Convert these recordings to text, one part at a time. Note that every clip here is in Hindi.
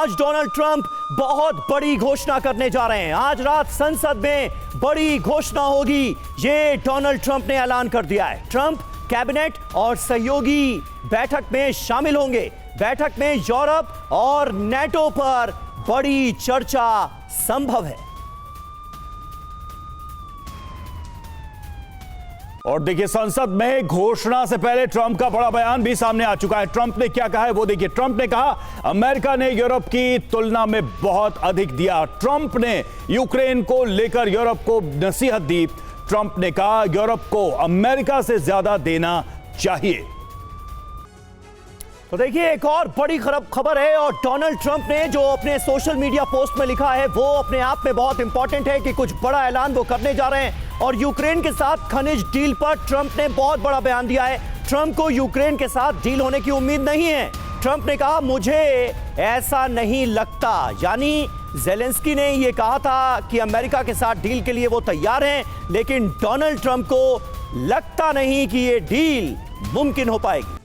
आज डोनाल्ड ट्रंप बहुत बड़ी घोषणा करने जा रहे हैं। आज रात संसद में बड़ी घोषणा होगी, ये डोनाल्ड ट्रंप ने ऐलान कर दिया है। ट्रंप कैबिनेट और सहयोगी बैठक में शामिल होंगे। बैठक में यूरोप और नेटो पर बड़ी चर्चा संभव है। और देखिए, संसद में घोषणा से पहले ट्रंप का बड़ा बयान भी सामने आ चुका है। ट्रंप ने क्या कहा है वो देखिए। ट्रंप ने कहा, अमेरिका ने यूरोप की तुलना में बहुत अधिक दिया। ट्रंप ने यूक्रेन को लेकर यूरोप को नसीहत दी। ट्रंप ने कहा, यूरोप को अमेरिका से ज्यादा देना चाहिए। तो देखिए, एक और बड़ी खबर है और डोनाल्ड ट्रंप ने जो अपने सोशल मीडिया पोस्ट में लिखा है वो अपने आप में बहुत इंपॉर्टेंट है कि कुछ बड़ा ऐलान वो करने जा रहे हैं। और यूक्रेन के साथ खनिज डील पर ट्रंप ने बहुत बड़ा बयान दिया है। ट्रंप को यूक्रेन के साथ डील होने की उम्मीद नहीं है। ट्रंप ने कहा, मुझे ऐसा नहीं लगता। यानी ज़ेलेंस्की ने यह कहा था कि अमेरिका के साथ डील के लिए वो तैयार हैं, लेकिन डोनाल्ड ट्रंप को लगता नहीं कि यह डील मुमकिन हो पाएगी।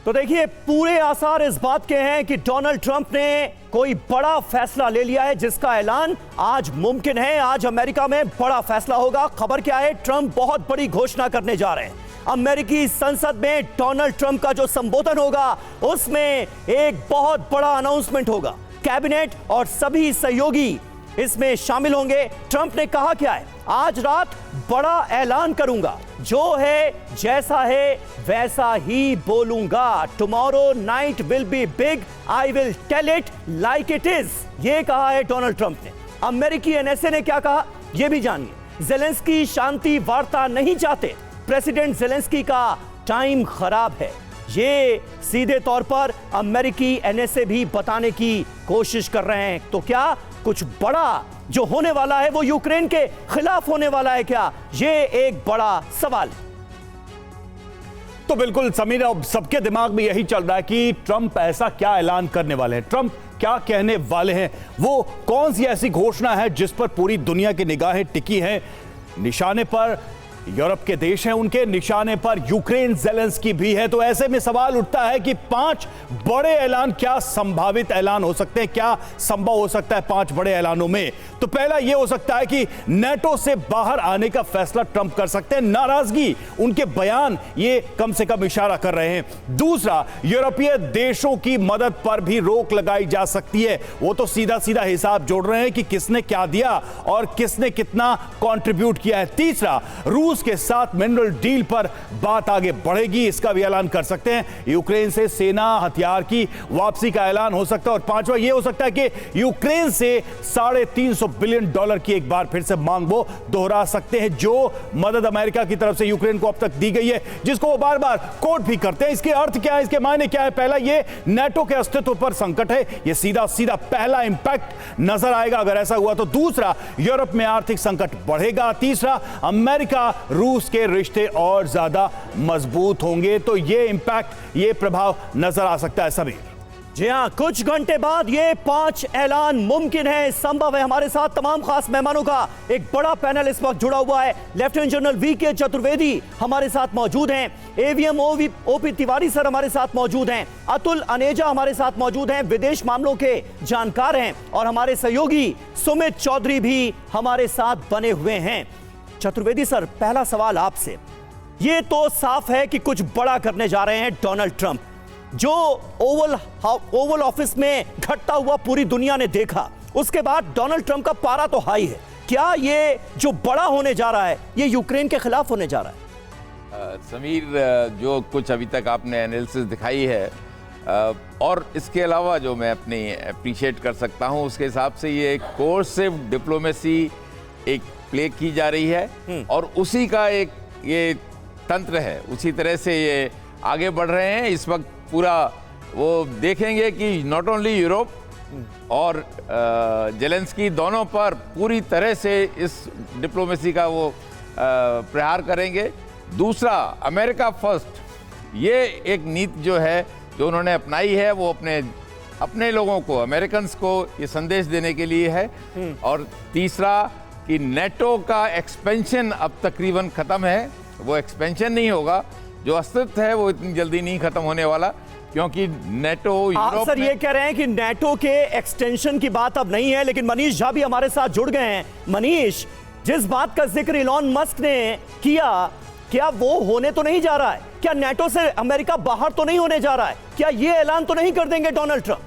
तो देखिए, पूरे आसार इस बात के हैं कि डोनाल्ड ट्रंप ने कोई बड़ा फैसला ले लिया है जिसका ऐलान आज मुमकिन है। आज अमेरिका में बड़ा फैसला होगा। खबर क्या है? ट्रंप बहुत बड़ी घोषणा करने जा रहे हैं। अमेरिकी संसद में डोनाल्ड ट्रंप का जो संबोधन होगा उसमें एक बहुत बड़ा अनाउंसमेंट होगा। कैबिनेट और सभी सहयोगी इसमें शामिल होंगे। ट्रंप ने कहा क्या है? आज रात बड़ा ऐलान करूंगा, जो है जैसा है वैसा ही बोलूंगा। Tomorrow night will be big, I will tell it like it is. ये कहा है डोनाल्ड ट्रंप ने। अमेरिकी एनएसए ने क्या कहा यह भी जानिए। ज़ेलेंस्की शांति वार्ता नहीं चाहते। प्रेसिडेंट ज़ेलेंस्की का टाइम खराब है। ये सीधे तौर पर अमेरिकी एनएसए भी बताने की कोशिश कर रहे हैं। तो क्या कुछ बड़ा जो होने वाला है वो यूक्रेन के खिलाफ होने वाला है क्या? ये एक बड़ा सवाल है। तो बिल्कुल समीर, अब सबके दिमाग में यही चल रहा है कि ट्रंप ऐसा क्या ऐलान करने वाले हैं, ट्रंप क्या कहने वाले हैं, वो कौन सी ऐसी घोषणा है जिस पर पूरी दुनिया की निगाहें टिकी हैं। निशाने पर यूरोप के देश हैं, उनके निशाने पर यूक्रेन ज़ेलेंस्की भी है। तो ऐसे में सवाल उठता है कि 5 बड़े ऐलान, क्या संभावित ऐलान हो सकते हैं, क्या संभव हो सकता है 5 बड़े ऐलानों में? तो पहला यह हो सकता है कि नेटो से बाहर आने का फैसला ट्रंप कर सकते हैं। नाराजगी, उनके बयान ये कम से कम इशारा कर रहे हैं। दूसरा, यूरोपीय देशों की मदद पर भी रोक लगाई जा सकती है। वो तो सीधा सीधा हिसाब जोड़ रहे हैं कि किसने क्या दिया और किसने कितना कंट्रीब्यूट किया है। तीसरा, रूस के साथ मिनरल डील पर बात आगे बढ़ेगी, इसका भी ऐलान कर सकते हैं। यूक्रेन से सेना हथियार की वापसी का ऐलान हो सकता है। और पांचवा यह हो सकता है कि यूक्रेन से $350 बिलियन की एक बार फिर से मांग वो दोहरा सकते हैं, जो मदद अमेरिका की तरफ से यूक्रेन को अब तक दी गई है, जिसको वो बार बार कोट भी करते हैं। इसके अर्थ क्या है, इसके मायने क्या है? पहला, ये नेटो के अस्तित्व पर संकट है। ये सीधा सीधा पहला इंपैक्ट नजर आएगा अगर ऐसा हुआ तो। दूसरा, यूरोप में आर्थिक संकट बढ़ेगा। तीसरा, अमेरिका रूस के रिश्ते और ज्यादा मजबूत होंगे। तो ये इंपैक्ट, ये प्रभाव नजर आ सकता है सभी। जी हां, कुछ घंटे बाद ये 5 ऐलान मुमकिन है, संभव है। हमारे साथ तमाम खास मेहमानों का एक बड़ा पैनल इस वक्त जुड़ा हुआ है। लेफ्टिनेंट जनरल वीके चतुर्वेदी हमारे साथ मौजूद हैं। एवीएम ओपी तिवारी सर हमारे साथ मौजूद हैं। अतुल अनेजा हमारे साथ मौजूद हैं, विदेश मामलों के जानकार हैं। और हमारे सहयोगी सुमित चौधरी भी हमारे साथ बने हुए हैं। चतुर्वेदी सर, पहला सवाल आपसे। ये तो साफ है कि कुछ बड़ा करने जा रहे हैं डोनाल्ड ट्रंप। जो ओवल ऑफिस में घटता हुआ पूरी दुनिया ने देखा, उसके बाद डोनाल्ड ट्रंप का पारा तो हाई है। क्या ये जो बड़ा होने जा रहा है ये यूक्रेन के खिलाफ होने जा रहा है? समीर, जो कुछ अभी तक आपने एनालिसिस दिखाई है, और इसके अलावा जो मैं अपनी अप्रिशिएट कर सकता हूं, उसके हिसाब से ये कोर्सिव डिप्लोमेसी एक प्ले की जा रही है और उसी का एक ये तंत्र है। उसी तरह से ये आगे बढ़ रहे हैं। इस वक्त पूरा वो देखेंगे कि नॉट ओनली यूरोप और ज़ेलेंस्की दोनों पर पूरी तरह से इस डिप्लोमेसी का वो प्रहार करेंगे। दूसरा, अमेरिका फर्स्ट, ये एक नीति जो है जो उन्होंने अपनाई है, वो अपने लोगों को, अमेरिकन्स को ये संदेश देने के लिए है। और तीसरा कि नेटो का एक्सपेंशन अब तकरीबन ख़त्म है। वो एक्सपेंशन नहीं होगा, जो अस्तित्व है वो इतनी जल्दी नहीं ख़त्म होने वाला। क्योंकि नेटो आप यूरोप सर में- ये कह रहे हैं कि नेटो के एक्सटेंशन की बात अब नहीं है, लेकिन मनीष झा भी हमारे साथ जुड़ गए हैं। मनीष, जिस बात का जिक्र इलॉन मस्क ने किया, क्या वो होने तो नहीं जा रहा है? क्या नेटो से अमेरिका बाहर तो नहीं होने जा रहा है? क्या ये ऐलान तो नहीं कर देंगे डोनाल्ड ट्रंप?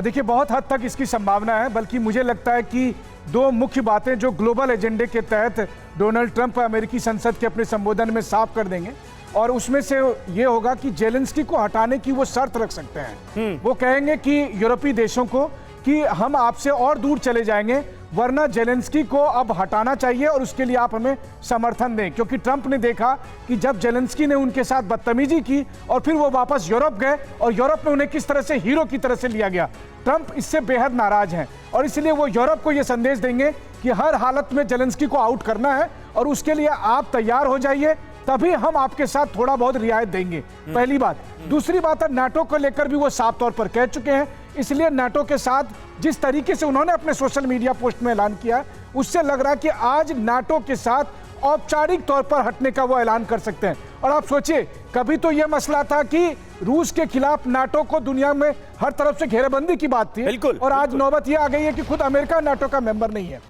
देखिए, बहुत हद तक इसकी संभावना है, बल्कि मुझे लगता है कि दो मुख्य बातें जो ग्लोबल एजेंडे के तहत डोनाल्ड ट्रंप अमेरिकी संसद के अपने संबोधन में साफ कर देंगे, और उसमें से ये होगा कि जेलेंस्की को हटाने की वो शर्त रख सकते हैं। वो कहेंगे कि यूरोपीय देशों को कि हम आपसे और दूर चले जाएंगे, वरना जेलेंस्की को अब हटाना चाहिए और उसके लिए आप हमें समर्थन दें। क्योंकि ट्रंप ने देखा कि जब जेलेंस्की ने उनके साथ बदतमीजी की और फिर वो वापस यूरोप गए और यूरोप में उन्हें किस तरह से हीरो की तरह से लिया गया, ट्रंप इससे बेहद नाराज हैं और इसलिए वो यूरोप को ये संदेश देंगे कि हर हालत में जेलेंस्की को आउट करना है और उसके लिए आप तैयार हो जाइए, तभी हम आपके साथ थोड़ा बहुत रियायत देंगे। पहली बात। दूसरी बात है, नाटो को लेकर भी वो साफ तौर पर कह चुके हैं, इसलिए नाटो के साथ जिस तरीके से उन्होंने अपने सोशल मीडिया पोस्ट में ऐलान किया, उससे लग रहा है कि आज नाटो के साथ औपचारिक तौर पर हटने का वो ऐलान कर सकते हैं। और आप सोचिए, कभी तो यह मसला था कि रूस के खिलाफ नाटो को दुनिया में हर तरफ से घेराबंदी की बात थी, बिल्कुल, और आज नौबत यह आ गई है कि खुद अमेरिका नाटो का मेंबर नहीं है।